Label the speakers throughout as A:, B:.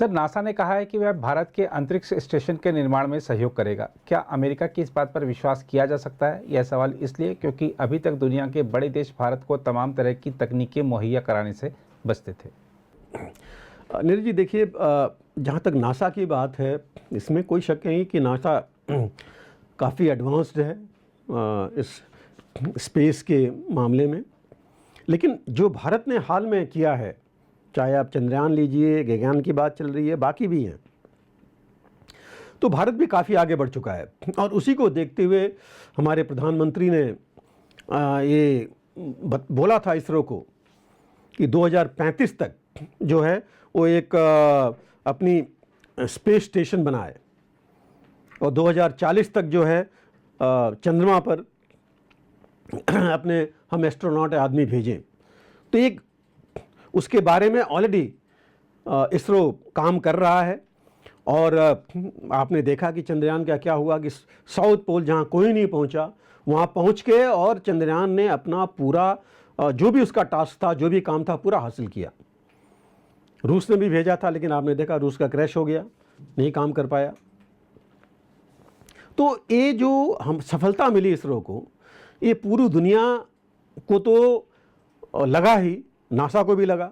A: Sir, NASA ने कहा है कि वह भारत के अंतरिक्ष स्टेशन के निर्माण में सहयोग करेगा। क्या अमेरिका की इस बात पर विश्वास किया जा सकता है? यह सवाल इसलिए क्योंकि अभी तक दुनिया के बड़े देश भारत को तमाम तरह की तकनीकें मुहैया कराने से बचते थे।
B: नीरज जी, देखिए, जहाँ तक नासा की बात है, इसमें कोई शक नहीं कि नासा काफ़ी एडवांस्ड है इस स्पेस के मामले में। लेकिन जो भारत ने हाल में किया है, चाहे आप चंद्रयान लीजिए, गगनयान की बात चल रही है, बाकी भी हैं, तो भारत भी काफ़ी आगे बढ़ चुका है। और उसी को देखते हुए हमारे प्रधानमंत्री ने ये बोला था इसरो को कि 2035 तक जो है वो एक अपनी स्पेस स्टेशन बनाए और 2040 तक जो है चंद्रमा पर अपने हम एस्ट्रोनॉट आदमी भेजें। तो एक उसके बारे में ऑलरेडी इसरो काम कर रहा है। और आपने देखा कि चंद्रयान का क्या हुआ कि साउथ पोल जहाँ कोई नहीं पहुँचा, वहाँ पहुँच के और चंद्रयान ने अपना पूरा जो भी उसका टास्क था, जो भी काम था, पूरा हासिल किया। रूस ने भी भेजा था, लेकिन आपने देखा रूस का क्रैश हो गया, नहीं काम कर पाया। तो ये जो हम सफलता मिली इसरो को, ये पूरी दुनिया को तो लगा ही, नासा को भी लगा।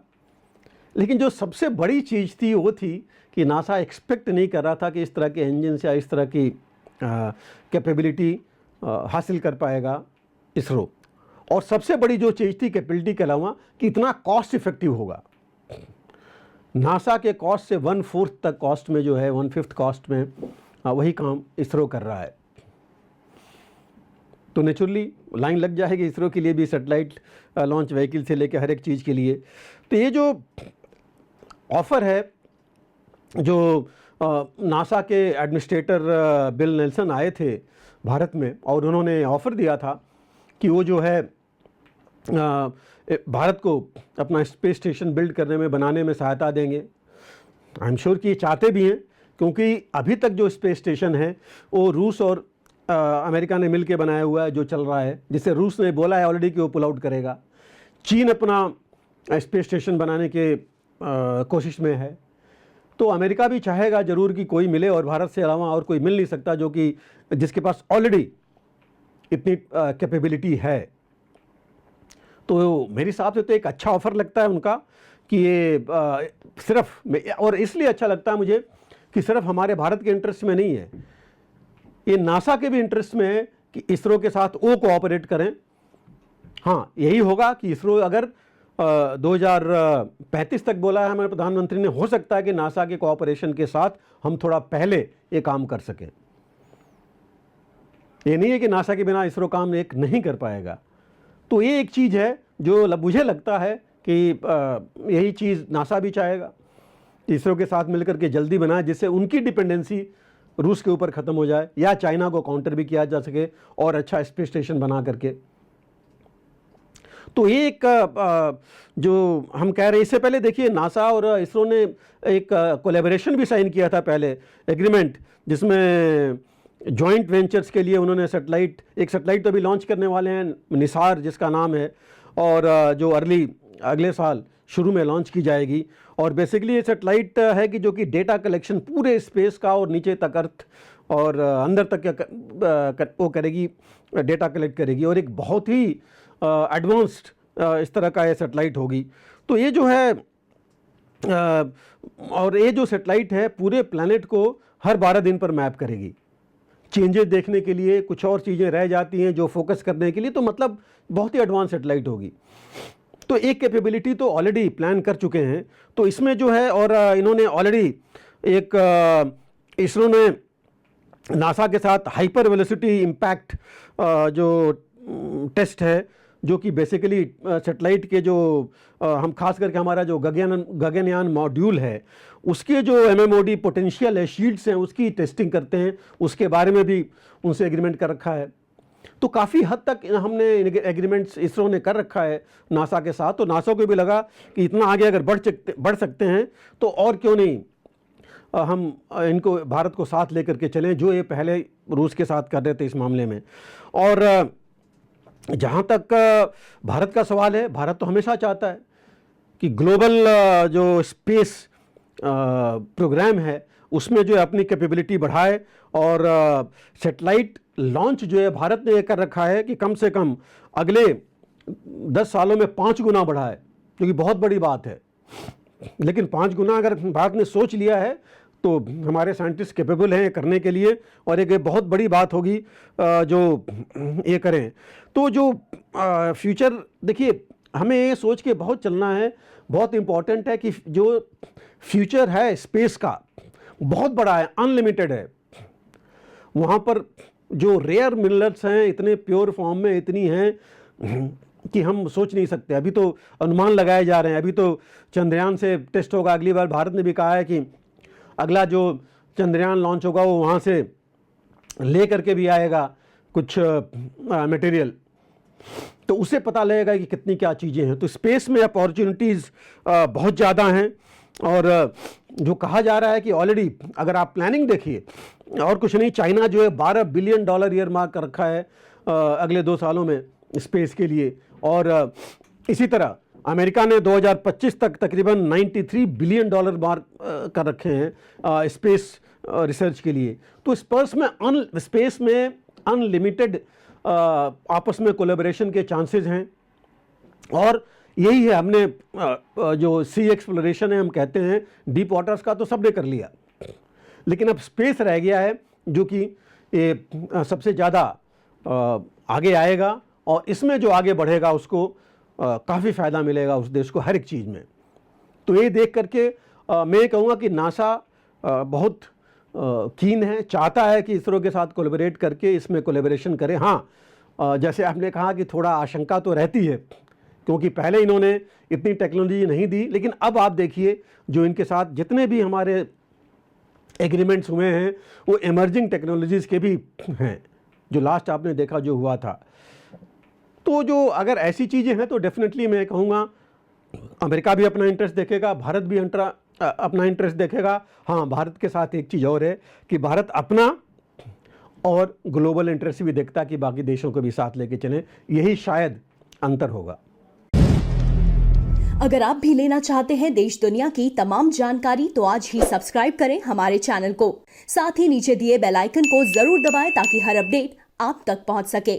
B: लेकिन जो सबसे बड़ी चीज़ थी वो थी कि नासा एक्सपेक्ट नहीं कर रहा था कि इस तरह के इंजन से इस तरह की कैपेबिलिटी हासिल कर पाएगा इसरो। और सबसे बड़ी जो चीज़ थी कैपेबिलिटी के अलावा कि इतना कॉस्ट इफेक्टिव होगा। नासा के कॉस्ट से 1/4 तक कॉस्ट में जो है, 1/5 कॉस्ट में वही काम इसरो कर रहा है। तो नेचुरली लाइन लग जाएगी इसरो के लिए भी, सैटेलाइट लॉन्च व्हीकल से लेकर हर एक चीज़ के लिए। तो ये जो ऑफ़र है, जो नासा के एडमिनिस्ट्रेटर बिल नेल्सन आए थे भारत में और उन्होंने ऑफ़र दिया था कि वो जो है भारत को अपना स्पेस स्टेशन बिल्ड करने में, बनाने में सहायता देंगे। आई एम श्योर कि ये चाहते भी हैं, क्योंकि अभी तक जो स्पेस स्टेशन है वो रूस और अमेरिका ने मिलकर बनाया हुआ है, जो चल रहा है, जिससे रूस ने बोला है ऑलरेडी कि वो पुल आउट करेगा। चीन अपना स्पेस स्टेशन बनाने के कोशिश में है। तो अमेरिका भी चाहेगा ज़रूर कि कोई मिले, और भारत से अलावा और कोई मिल नहीं सकता जो कि जिसके पास ऑलरेडी इतनी कैपेबिलिटी है। तो मेरे हिसाब से तो एक अच्छा ऑफ़र लगता है उनका कि ये सिर्फ, और इसलिए अच्छा लगता है मुझे कि सिर्फ हमारे भारत के इंटरेस्ट में नहीं है, ये नासा के भी इंटरेस्ट में है कि इसरो के साथ वो कोऑपरेट करें। हाँ, यही होगा कि इसरो अगर 2035 तक बोला है हमारे प्रधानमंत्री ने, हो सकता है कि नासा के कोऑपरेशन के साथ हम थोड़ा पहले ये काम कर सकें। ये नहीं है कि नासा के बिना इसरो काम एक नहीं कर पाएगा। तो ये एक चीज़ है जो मुझे लगता है कि यही चीज़ नासा भी चाहेगा, इसरो के साथ मिलकर के जल्दी बनाए, जिससे उनकी डिपेंडेंसी रूस के ऊपर ख़त्म हो जाए, या चाइना को काउंटर भी किया जा सके और अच्छा स्पेस स्टेशन बना करके। तो ये एक जो हम कह रहे हैं, इससे पहले देखिए नासा और इसरो ने एक कोलैबोरेशन भी साइन किया था पहले, एग्रीमेंट, जिसमें जॉइंट वेंचर्स के लिए उन्होंने एक सैटेलाइट तो अभी लॉन्च करने वाले हैं, निसार जिसका नाम है, और जो अगले साल शुरू में लॉन्च की जाएगी। और बेसिकली ये सैटेलाइट है कि जो कि डेटा कलेक्शन पूरे स्पेस का और नीचे तक, अर्थ और अंदर तक वो करेगी, डेटा कलेक्ट करेगी, और एक बहुत ही एडवांस्ड इस तरह का ये सैटेलाइट होगी। तो ये जो है और ये जो सैटेलाइट है पूरे प्लैनेट को हर 12 दिन पर मैप करेगी। चेंजेस देखने के लिए कुछ और चीज़ें रह जाती हैं जो फोकस करने के लिए, तो मतलब बहुत ही एडवांस सैटेलाइट होगी। तो एक कैपेबिलिटी तो ऑलरेडी प्लान कर चुके हैं। तो इसमें जो है, और इन्होंने ऑलरेडी एक इसरो ने नासा के साथ हाइपर वेलोसिटी इम्पैक्ट जो टेस्ट है, जो कि बेसिकली सैटेलाइट के जो हम खास करके हमारा जो गगनयान मॉड्यूल है, उसके जो MMOD पोटेंशियल है, शील्ड्स हैं, उसकी टेस्टिंग करते हैं। उसके बारे में भी उनसे एग्रीमेंट कर रखा है। तो काफ़ी हद तक हमने एग्रीमेंट्स इसरो ने कर रखा है नासा के साथ। तो नासा को भी लगा कि इतना आगे अगर बढ़ सकते हैं तो और क्यों नहीं हम इनको, भारत को साथ लेकर के चलें, जो ये पहले रूस के साथ कर रहे थे इस मामले में। और जहाँ तक भारत का सवाल है, भारत तो हमेशा चाहता है कि ग्लोबल जो स्पेस प्रोग्राम है उसमें जो है अपनी कैपेबिलिटी बढ़ाए और सेटेलाइट लॉन्च जो है भारत ने ये कर रखा है कि कम से कम अगले 10 सालों में 5 गुना बढ़ाए, क्योंकि बहुत बड़ी बात है। लेकिन 5 गुना अगर भारत ने सोच लिया है तो हमारे साइंटिस्ट कैपेबल हैं करने के लिए, और एक बहुत बड़ी बात होगी जो ये करें। तो जो फ्यूचर देखिए हमें ये सोच के बहुत चलना है, बहुत इम्पॉर्टेंट है कि जो फ्यूचर है स्पेस का बहुत बड़ा है, अनलिमिटेड है। वहाँ पर जो रेयर मिनरल्स हैं इतने प्योर फॉर्म में इतनी हैं कि हम सोच नहीं सकते। अभी तो अनुमान लगाए जा रहे हैं, अभी तो चंद्रयान से टेस्ट होगा। अगली बार भारत ने भी कहा है कि अगला जो चंद्रयान लॉन्च होगा वो वहाँ से ले करके भी आएगा कुछ मटेरियल, तो उससे पता लगेगा कि कितनी क्या चीज़ें हैं। तो स्पेस में अपॉर्चुनिटीज़ बहुत ज़्यादा हैं, और जो कहा जा रहा है कि ऑलरेडी अगर आप प्लानिंग देखिए, और कुछ नहीं, चाइना जो है $12 बिलियन ईयर मार्क कर रखा है अगले 2 सालों में स्पेस के लिए, और इसी तरह अमेरिका ने 2025 तक तकरीबन $93 बिलियन मार्क कर रखे हैं स्पेस रिसर्च के लिए। तो स्पेस में अनलिमिटेड आपस में कोलैबोरेशन के चांसेस हैं, और यही है हमने जो सी एक्सप्लोरेशन है हम कहते हैं डीप वाटर्स का, तो सबने कर लिया, लेकिन अब स्पेस रह गया है जो कि ये सबसे ज़्यादा आगे आएगा, और इसमें जो आगे बढ़ेगा उसको काफ़ी फ़ायदा मिलेगा उस देश को हर एक चीज़ में। तो ये देख करके मैं कहूँगा कि नासा बहुत कीन है, चाहता है कि इसरो के साथ कोलैबोरेट करके इसमें कोलैबोरेशन करे। हाँ, जैसे आपने कहा कि थोड़ा आशंका तो रहती है, क्योंकि पहले इन्होंने इतनी टेक्नोलॉजी नहीं दी, लेकिन अब आप देखिए जो इनके साथ जितने भी हमारे एग्रीमेंट्स हुए हैं वो इमर्जिंग टेक्नोलॉजीज़ के भी हैं, जो लास्ट आपने देखा जो हुआ था। तो जो अगर ऐसी चीज़ें हैं तो डेफिनेटली मैं कहूँगा अमेरिका भी अपना इंटरेस्ट देखेगा, भारत भी अपना इंटरेस्ट देखेगा। हाँ, भारत के साथ एक चीज़ और है कि भारत अपना और ग्लोबल इंटरेस्ट भी देखता कि बाकी देशों को भी साथ लेके चलें, यही शायद अंतर होगा।
C: अगर आप भी लेना चाहते हैं देश दुनिया की तमाम जानकारी तो आज ही सब्सक्राइब करें हमारे चैनल को। साथ ही नीचे दिए बेल आइकन को जरूर दबाएं ताकि हर अपडेट आप तक पहुंच सके।